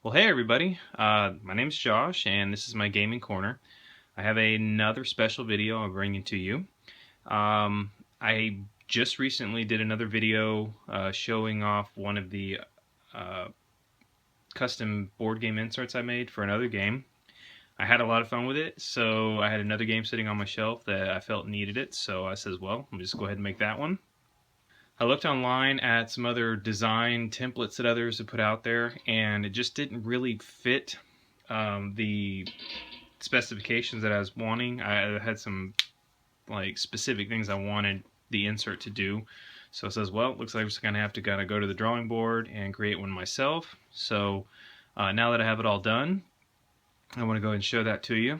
Well, hey everybody, my name's Josh and this is my gaming corner. I have another special video I'm bringing to you. I just recently did another video showing off one of the uh, custom board game inserts I made for another game. I had a lot of fun with it, so I had another game sitting on my shelf that I felt needed it, so I says, well, I'll just go ahead and make that one. I looked online at some other design templates that others have put out there, and it just didn't really fit the specifications that I was wanting. I had some specific things I wanted the insert to do. So it says, well, it looks like I'm just going to have to kind of go to the drawing board and create one myself. So now that I have it all done, I want to go ahead and show that to you.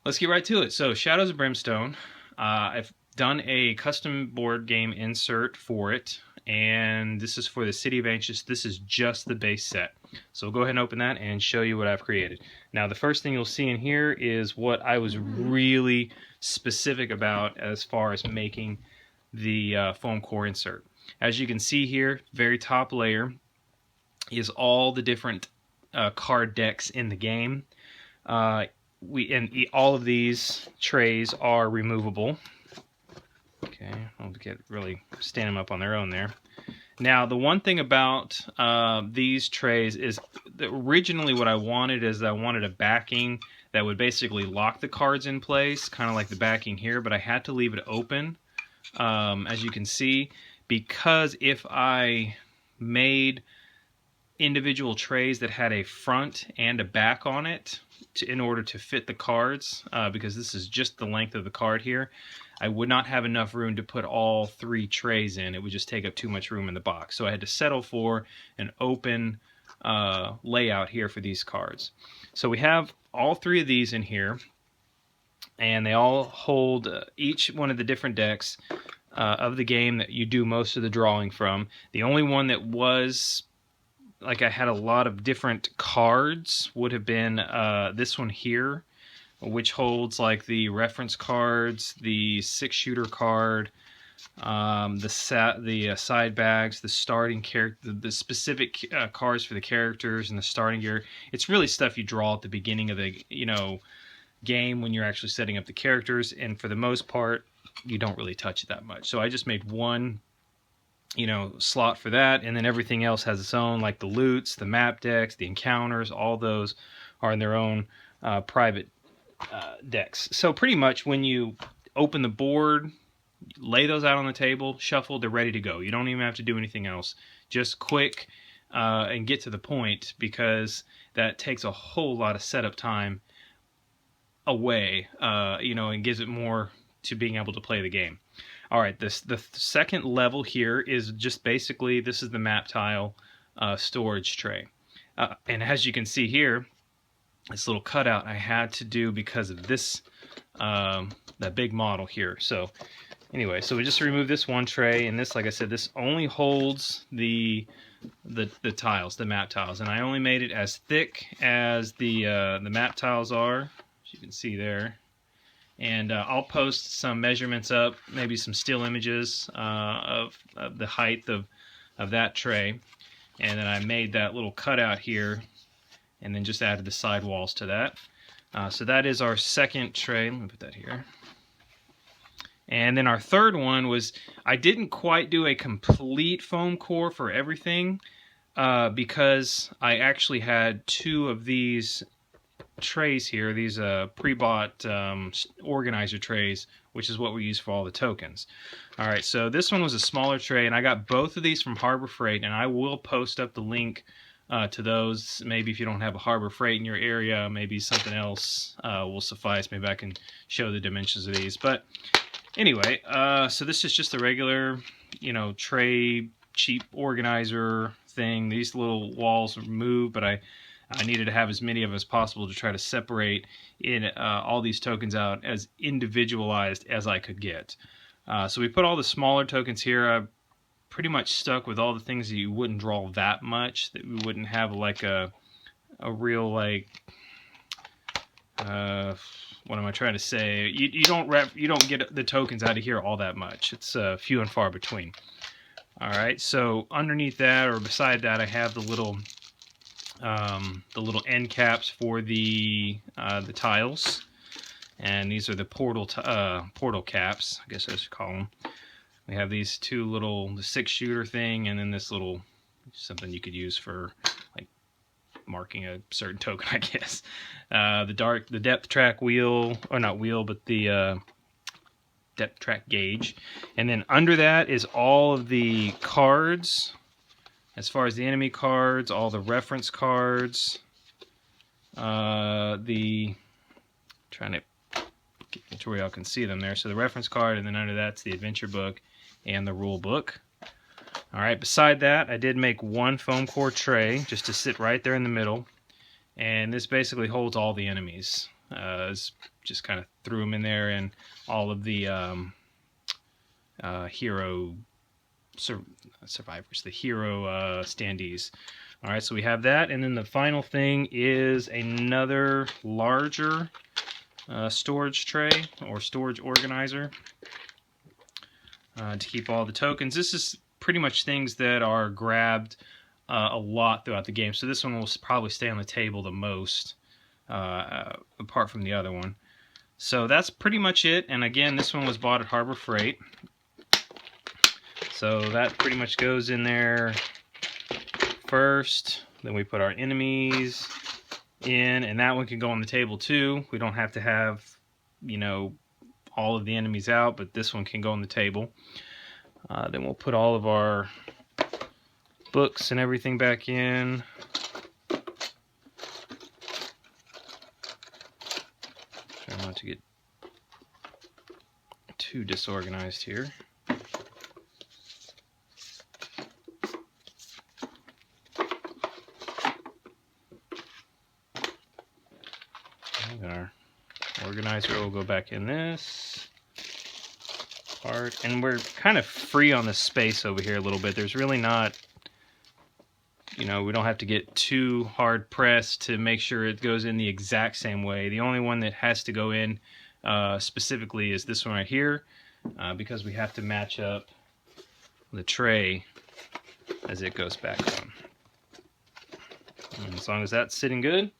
Let's get right to it. So Shadows of Brimstone, I've done a custom board game insert for it, and this is for the City of Anxious. This is just the base set. So we'll go ahead and open that and show you what I've created. Now the first thing you'll see in here is what I was really specific about as far as making the foam core insert. As you can see here, very top layer is all the different card decks in the game. All of these trays are removable. Okay, I'll get really stand them up on their own there. Now, the one thing about these trays is that originally what I wanted is I wanted a backing that would basically lock the cards in place, kind of like the backing here, but I had to leave it open, as you can see, because if I made individual trays that had a front and a back on it in order to fit the cards, because this is just the length of the card here, I would not have enough room to put all three trays in. It would just take up too much room in the box. So I had to settle for an open layout here for these cards. So we have all three of these in here, and they all hold each one of the different decks of the game that you do most of the drawing from. The only one that was like I had a lot of different cards would have been this one here, which holds like the reference cards, the 6-shooter card, the side bags, the starting character, the specific cards for the characters, and the starting gear. It's really stuff you draw at the beginning of the game when you're actually setting up the characters, and for the most part, you don't really touch it that much. So I just made one slot for that, and then everything else has its own, like the loots, the map decks, the encounters, all those are in their own private decks. So pretty much when you open the board, lay those out on the table, shuffle, they're ready to go. You don't even have to do anything else. Just quick and get to the point, because that takes a whole lot of setup time away, and gives it more to being able to play the game. All right, the second level here is just basically, this is the map tile storage tray. And as you can see here, this little cutout I had to do because of this, that big model here. So anyway, so we just remove this one tray, and this, like I said, this only holds the tiles, the map tiles, and I only made it as thick as the map tiles are, as you can see there. And I'll post some measurements up, maybe some still images of the height of that tray. And then I made that little cutout here, and then just added the side walls to that. So that is our second tray. Let me put that here. And then our third one was, I didn't quite do a complete foam core for everything, because I actually had two of these trays here, these pre-bought organizer trays, which is what we use for all the tokens. All right, so this one was a smaller tray, and I got both of these from Harbor Freight, and I will post up the link to those. Maybe if you don't have a Harbor Freight in your area, maybe something else will suffice. Maybe I can show the dimensions of these. But anyway, so this is just a regular, tray, cheap organizer thing. These little walls move, but I needed to have as many of them as possible to try to separate all these tokens out as individualized as I could get. So we put all the smaller tokens here. I pretty much stuck with all the things that you wouldn't draw that much, that we wouldn't have like a real, like, what am I trying to say? You don't get the tokens out of here all that much. It's few and far between. All right, so underneath that, or beside that, I have the little the little end caps for the tiles, and these are the portal caps, I guess I should call them. We have these two little, the 6-shooter thing, and then this little something you could use for like marking a certain token, I guess. The depth track wheel, or not wheel, but the depth track gauge, and then under that is all of the cards. As far as the enemy cards, all the reference cards, trying to get to where y'all can see them there. So the reference card, and then under that's the adventure book and the rule book. All right, beside that, I did make one foam core tray just to sit right there in the middle. And this basically holds all the enemies. Just kind of threw them in there, and all of the hero survivors, the hero standees. All right, so we have that, and then the final thing is another larger storage tray or storage organizer to keep all the tokens. This is pretty much things that are grabbed a lot throughout the game, so this one will probably stay on the table the most, apart from the other one. So that's pretty much it, and again, this one was bought at Harbor Freight. So that pretty much goes in there first. Then we put our enemies in, and that one can go on the table too. We don't have to have, you know, all of the enemies out, but this one can go on the table. Then we'll put all of our books and everything back in. Try not to get too disorganized here. Our organizer will go back in this part, and we're kind of free on the space over here a little bit. There's really not, you know, we don't have to get too hard pressed to make sure it goes in the exact same way. The only one that has to go in specifically is this one right here, because we have to match up the tray as it goes back on. And as long as that's sitting good,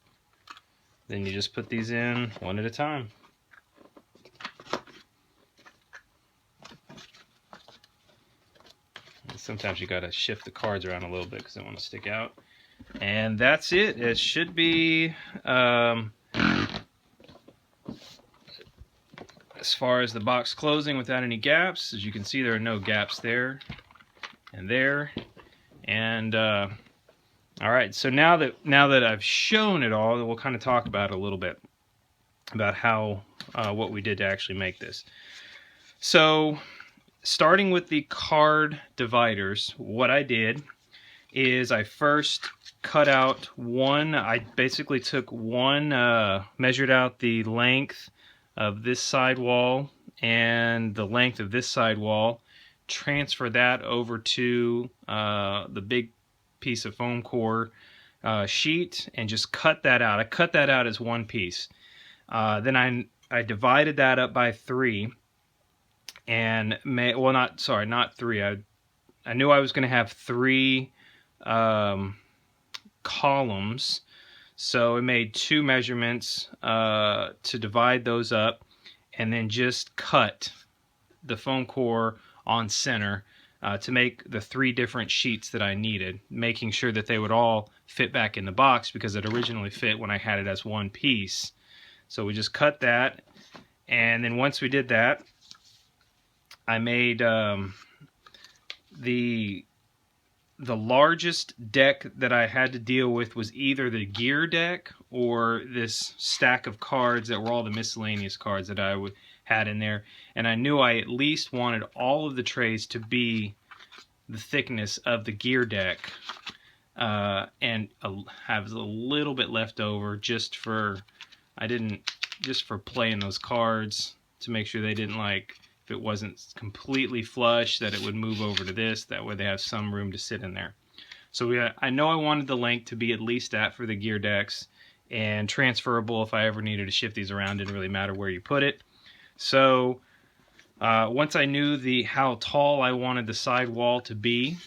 then you just put these in one at a time. And sometimes you gotta shift the cards around a little bit because they want to stick out. And that's it. It should be, as far as the box closing without any gaps. As you can see, there are no gaps there and there. And all right, so now that I've shown it all, we'll kind of talk about it a little bit, about how what we did to actually make this. So, starting with the card dividers, what I did is I first cut out one. I basically took one, measured out the length of this side wall and the length of this side wall, transfer that over to the big piece of foam core sheet, and just cut that out. I cut that out as one piece. Then I divided that up by 3, and not 3. I knew I was going to have 3 columns, so I made 2 measurements to divide those up, and then just cut the foam core on center to make the 3 different sheets that I needed, making sure that they would all fit back in the box because it originally fit when I had it as one piece. So we just cut that, and then once we did that, I made the largest deck that I had to deal with was either the gear deck or this stack of cards that were all the miscellaneous cards that I had in there, and I knew I at least wanted all of the trays to be the thickness of the gear deck, and have a little bit left over just for playing those cards, to make sure they didn't, like, if it wasn't completely flush, that it would move over to this. That way they have some room to sit in there. So I know I wanted the length to be at least that for the gear decks, and transferable if I ever needed to shift these around. Didn't really matter where you put it. So once I knew how tall I wanted the side wall to be,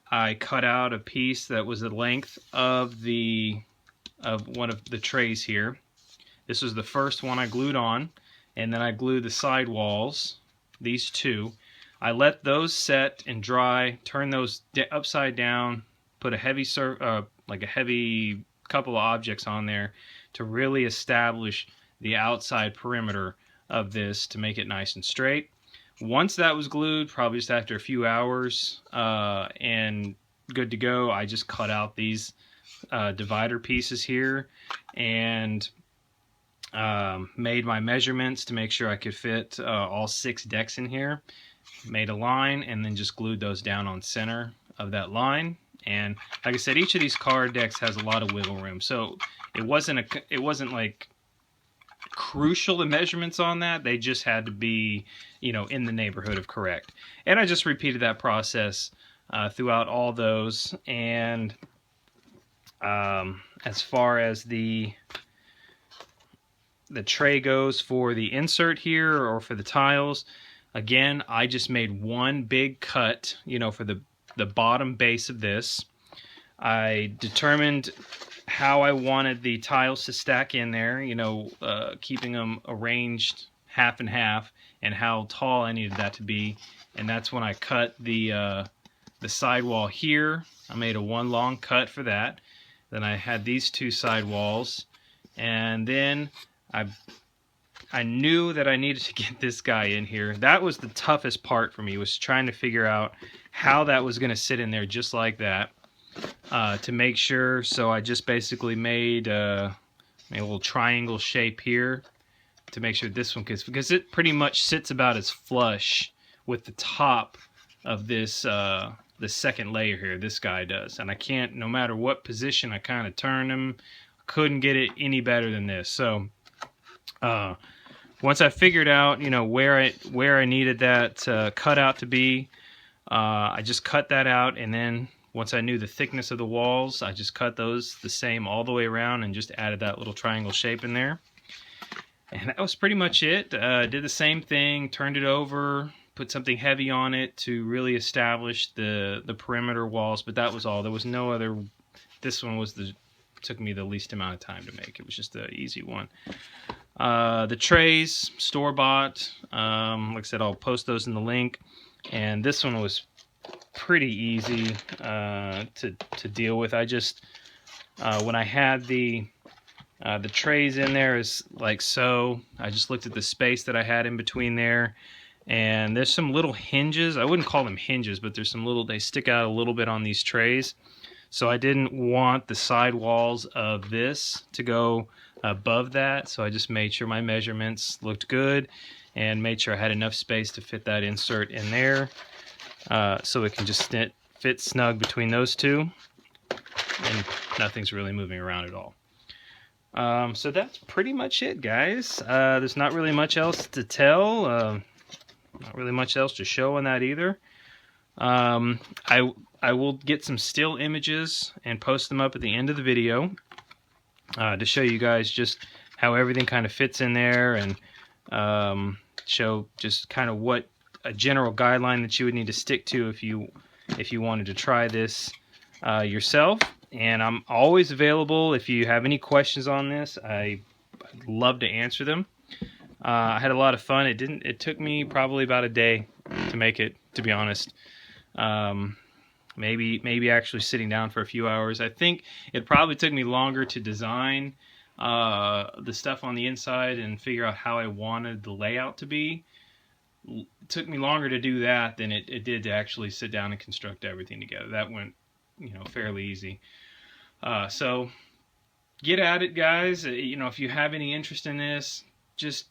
I cut out a piece that was the length of the of one of the trays here. This was the first one I glued on, and then I glued the side walls, these two. I let those set and dry, turn those upside down, put a heavy like a heavy couple of objects on there to really establish the outside perimeter of this to make it nice and straight. Once that was glued, probably just after a few hours and good to go, I just cut out these divider pieces here and made my measurements to make sure I could fit all 6 decks in here. Made a line and then just glued those down on center of that line. And like I said, each of these card decks has a lot of wiggle room, so it wasn't like crucial, the measurements on that. They just had to be, you know, in the neighborhood of correct. And I just repeated that process throughout all those. And as far as the tray goes for the insert here or for the tiles, again, I just made one big cut, you know, for the bottom base of this. I determined how I wanted the tiles to stack in there, you know, keeping them arranged half and half, and how tall I needed that to be. And that's when I cut the sidewall here. I made a one long cut for that. Then I had these 2 side walls, and then I knew that I needed to get this guy in here. That was the toughest part for me, was trying to figure out how that was going to sit in there just like that, to make sure. So I just basically made a little triangle shape here to make sure this one could, because it pretty much sits about as flush with the top of this the second layer here. This guy does, and I can't, no matter what position I kind of turn him, I couldn't get it any better than this. So once I figured out, you know, where I needed that cutout to be, I just cut that out. And then once I knew the thickness of the walls, I just cut those the same all the way around and just added that little triangle shape in there. And that was pretty much it. Did the same thing, turned it over, put something heavy on it to really establish the perimeter walls, but that was all. There was no other. This one was took me the least amount of time to make. It was just an easy one. The trays, store-bought. Like I said, I'll post those in the link. And this one was pretty easy to deal with. I just, when I had the trays in there is like so, I just looked at the space that I had in between there. And there's some little hinges. I wouldn't call them hinges, but there's some little, they stick out a little bit on these trays. So I didn't want the side walls of this to go above that. So I just made sure my measurements looked good and made sure I had enough space to fit that insert in there. So it can just fit snug between those two. And nothing's really moving around at all. So that's pretty much it, guys. There's not really much else to tell. Not really much else to show on that either. I will get some still images and post them up at the end of the video to show you guys just how everything kind of fits in there, and show just kind of what a general guideline that you would need to stick to if you wanted to try this yourself. And I'm always available if you have any questions on this. I'd love to answer them. I had a lot of fun. It took me probably about a day to make it, to be honest. Maybe actually sitting down for a few hours. I think it probably took me longer to design the stuff on the inside and figure out how I wanted the layout to be. It took me longer to do that than it did to actually sit down and construct everything together. That went, you know, fairly easy. So get at it, guys. You know, if you have any interest in this, just,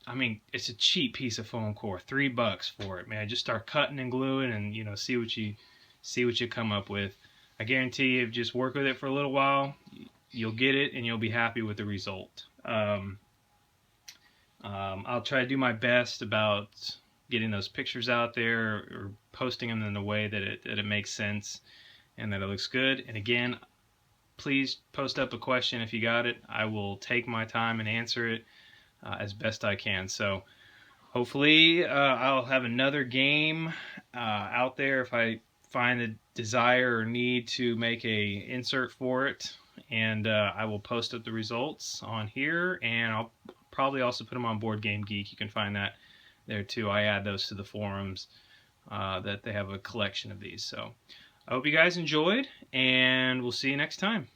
I mean, it's a cheap piece of foam core, $3 for it, man. Just start cutting and gluing, and, you know, see what you come up with. I guarantee you, if you just work with it for a little while, you'll get it and you'll be happy with the result. I'll try to do my best about getting those pictures out there, or posting them in a way that it makes sense and that it looks good. And again, please post up a question if you got it. I will take my time and answer it as best I can. So hopefully I'll have another game out there if I find the desire or need to make a insert for it. and I will post up the results on here, and I'll probably also put them on Board Game Geek. You can find that there too. I add those to the forums that they have a collection of these. So I hope you guys enjoyed, and we'll see you next time.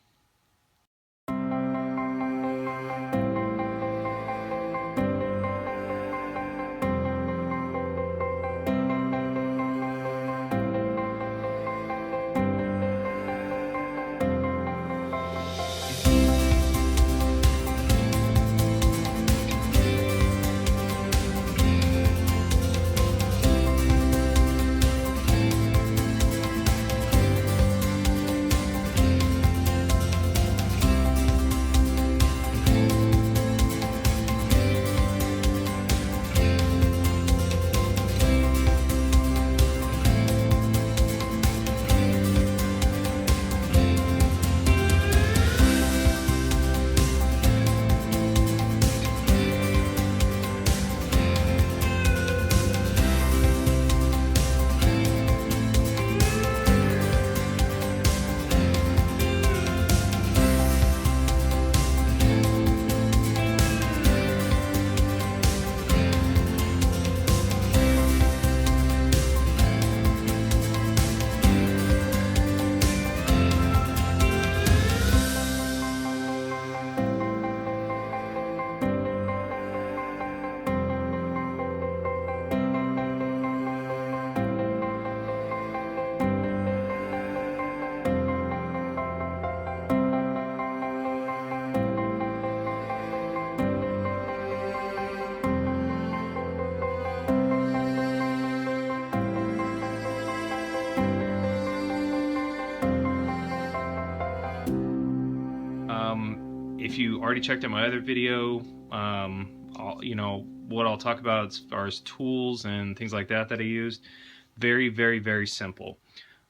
If you already checked out my other video, what I'll talk about as far as tools and things like that I used, very, very, very simple.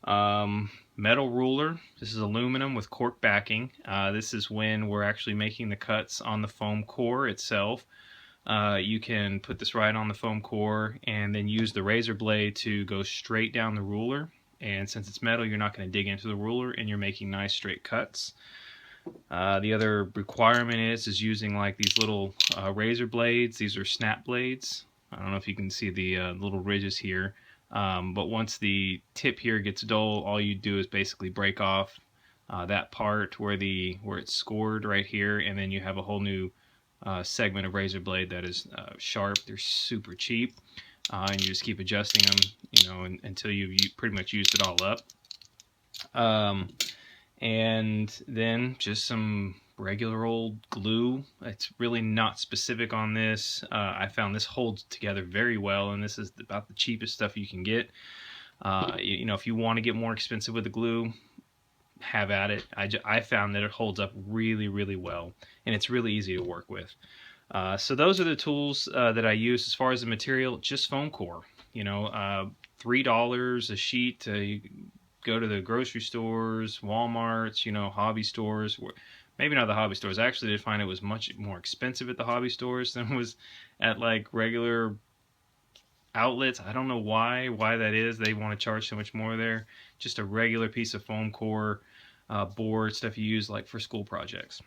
Metal ruler. This is aluminum with cork backing. This is when we're actually making the cuts on the foam core itself. You can put this right on the foam core and then use the razor blade to go straight down the ruler. And since it's metal, you're not going to dig into the ruler, and you're making nice straight cuts. The other requirement is using like these little razor blades. These are snap blades. I don't know if you can see the little ridges here, but once the tip here gets dull, all you do is basically break off that part where it's scored right here, and then you have a whole new segment of razor blade that is sharp. They're super cheap, and you just keep adjusting them, until you pretty much used it all up. And then just some regular old glue. It's really not specific on this. I found this holds together very well, and this is about the cheapest stuff you can get. If you want to get more expensive with the glue, have at it. I found that it holds up really, really well, and it's really easy to work with. So those are the tools that I use. As far as the material, just foam core. $3 a sheet. You go to the grocery stores, Walmarts, hobby stores. Maybe not the hobby stores. I actually did find it was much more expensive at the hobby stores than it was at like regular outlets. I don't know why that is. They want to charge so much more there. Just a regular piece of foam core board, stuff you use like for school projects.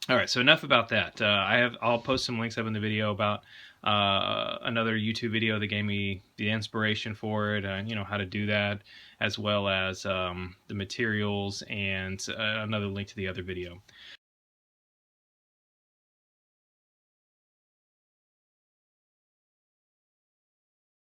All right, so enough about that. I'll post some links up in the video about another YouTube video that gave me the inspiration for it, how to do that, as well as the materials, and another link to the other video.